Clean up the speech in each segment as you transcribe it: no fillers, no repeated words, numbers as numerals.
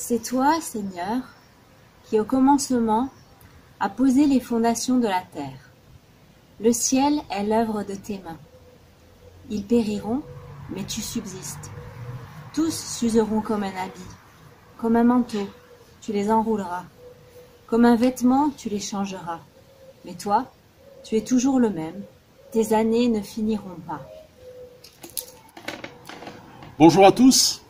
C'est toi, Seigneur, qui au commencement a posé les fondations de la terre. Le ciel est l'œuvre de tes mains. Ils périront, mais tu subsistes. Tous s'useront comme un habit, comme un manteau, tu les enrouleras. Comme un vêtement, tu les changeras. Mais toi, tu es toujours le même. Tes années ne finiront pas. Bonjour à tous.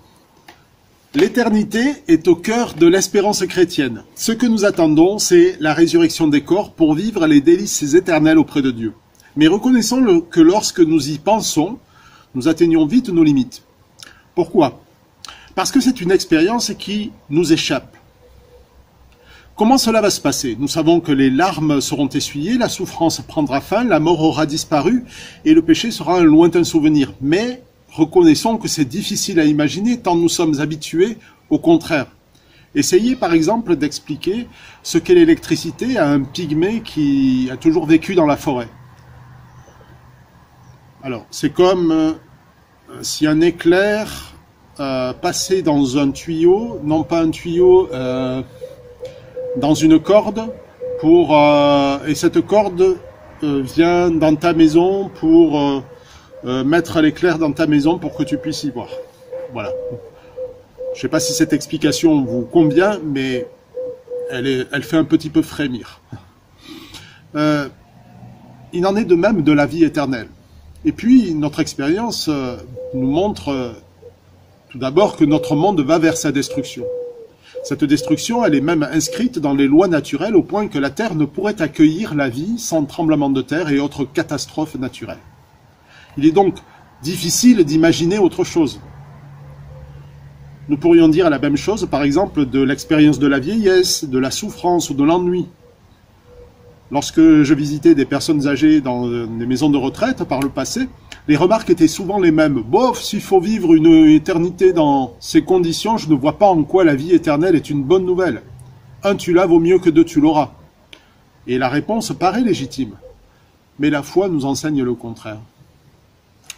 L'éternité est au cœur de l'espérance chrétienne. Ce que nous attendons, c'est la résurrection des corps pour vivre les délices éternelles auprès de Dieu. Mais reconnaissons que lorsque nous y pensons, nous atteignons vite nos limites. Pourquoi? Parce que c'est une expérience qui nous échappe. Comment cela va se passer? Nous savons que les larmes seront essuyées, la souffrance prendra fin, la mort aura disparu et le péché sera un lointain souvenir. Mais reconnaissons que c'est difficile à imaginer tant nous sommes habitués au contraire. Essayez par exemple d'expliquer ce qu'est l'électricité à un pygmée qui a toujours vécu dans la forêt. Alors, c'est comme si un éclair passait dans un tuyau, non pas un tuyau, dans une corde, et cette corde vient dans ta maison pour mettre l'éclair dans ta maison pour que tu puisses y voir. Voilà. Je ne sais pas si cette explication vous convient, mais elle fait un petit peu frémir. Il en est de même de la vie éternelle. Et puis, notre expérience nous montre tout d'abord que notre monde va vers sa destruction. Cette destruction, elle est même inscrite dans les lois naturelles au point que la Terre ne pourrait accueillir la vie sans tremblement de terre et autres catastrophes naturelles. Il est donc difficile d'imaginer autre chose. Nous pourrions dire la même chose, par exemple, de l'expérience de la vieillesse, de la souffrance ou de l'ennui. Lorsque je visitais des personnes âgées dans des maisons de retraite par le passé, les remarques étaient souvent les mêmes. Bof, s'il faut vivre une éternité dans ces conditions, je ne vois pas en quoi la vie éternelle est une bonne nouvelle. Un tu l'as vaut mieux que deux tu l'auras. Et la réponse paraît légitime. Mais la foi nous enseigne le contraire.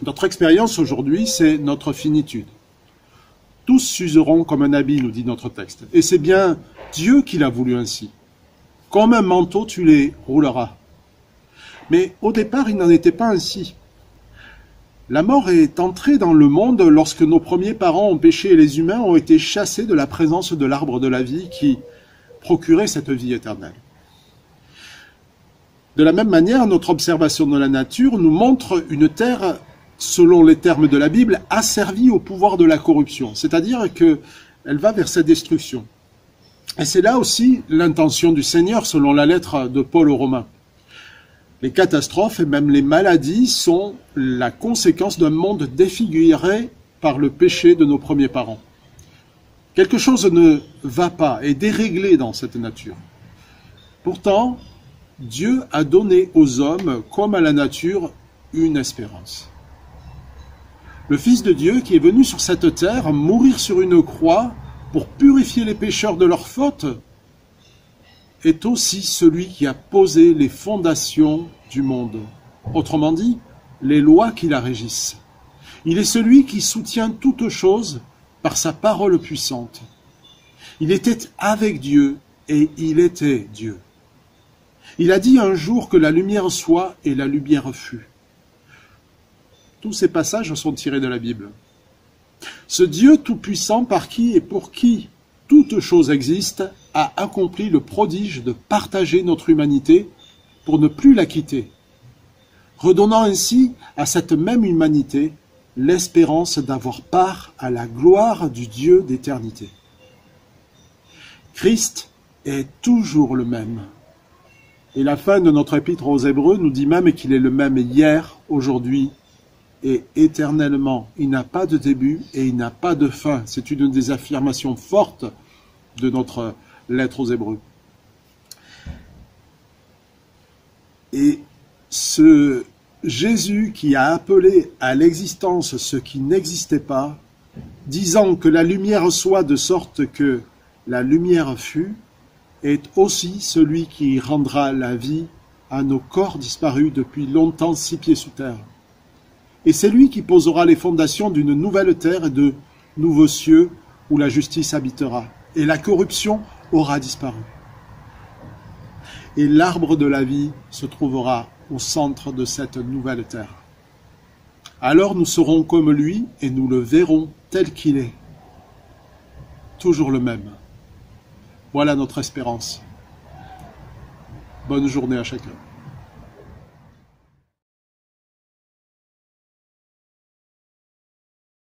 Notre expérience aujourd'hui, c'est notre finitude. Tous s'useront comme un habit, nous dit notre texte. Et c'est bien Dieu qui l'a voulu ainsi. Comme un manteau, tu les rouleras. Mais au départ, il n'en était pas ainsi. La mort est entrée dans le monde lorsque nos premiers parents ont péché et les humains ont été chassés de la présence de l'arbre de la vie qui procurait cette vie éternelle. De la même manière, notre observation de la nature nous montre une terre, selon les termes de la Bible, asservie au pouvoir de la corruption, c'est-à-dire qu'elle va vers sa destruction. Et c'est là aussi l'intention du Seigneur, selon la lettre de Paul aux Romains. Les catastrophes et même les maladies sont la conséquence d'un monde défiguré par le péché de nos premiers parents. Quelque chose ne va pas, est déréglé dans cette nature. Pourtant, Dieu a donné aux hommes, comme à la nature, une espérance. Le Fils de Dieu qui est venu sur cette terre mourir sur une croix pour purifier les pécheurs de leurs fautes est aussi celui qui a posé les fondations du monde. Autrement dit, les lois qui la régissent. Il est celui qui soutient toutes choses par sa parole puissante. Il était avec Dieu et il était Dieu. Il a dit un jour que la lumière soit et la lumière fut. Tous ces passages sont tirés de la Bible. Ce Dieu tout-puissant par qui et pour qui toute chose existe a accompli le prodige de partager notre humanité pour ne plus la quitter, redonnant ainsi à cette même humanité l'espérance d'avoir part à la gloire du Dieu d'éternité. Christ est toujours le même. Et la fin de notre épître aux Hébreux nous dit même qu'il est le même hier, aujourd'hui et éternellement. Il n'a pas de début et il n'a pas de fin. C'est une des affirmations fortes de notre lettre aux Hébreux. Et ce Jésus qui a appelé à l'existence ce qui n'existait pas, disant que la lumière soit de sorte que la lumière fut, est aussi celui qui rendra la vie à nos corps disparus depuis longtemps 6 pieds sous terre. Et c'est lui qui posera les fondations d'une nouvelle terre et de nouveaux cieux où la justice habitera. et la corruption aura disparu. Et l'arbre de la vie se trouvera au centre de cette nouvelle terre. Alors nous serons comme lui et nous le verrons tel qu'il est, toujours le même. Voilà notre espérance. Bonne journée à chacun.